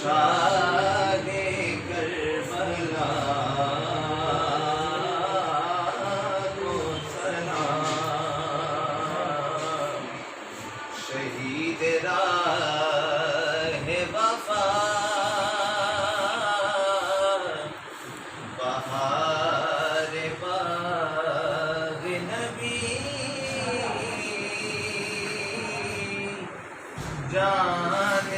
شاد کربلا کو سلام، شہید راہ وفا بہار باغ نبی، جان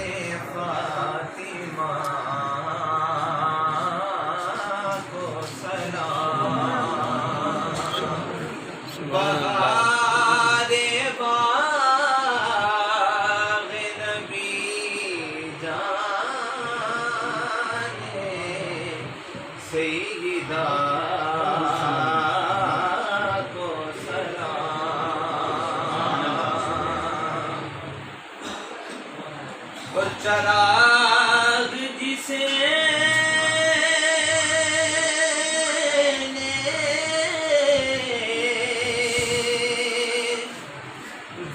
فاطمہ کو سلام، بہار باغ نبی، جان سیدہ کو سلام، اور چراغ جسے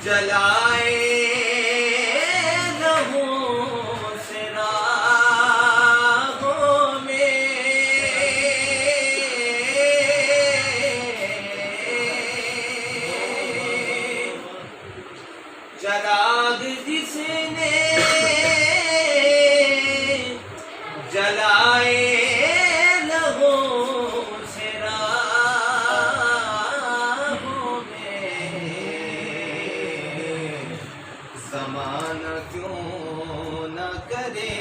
جلائے لہو سے راہوں میں، چراغ جس نے جلائے لہو سے راہوں میں، زمانہ کیوں نہ کرے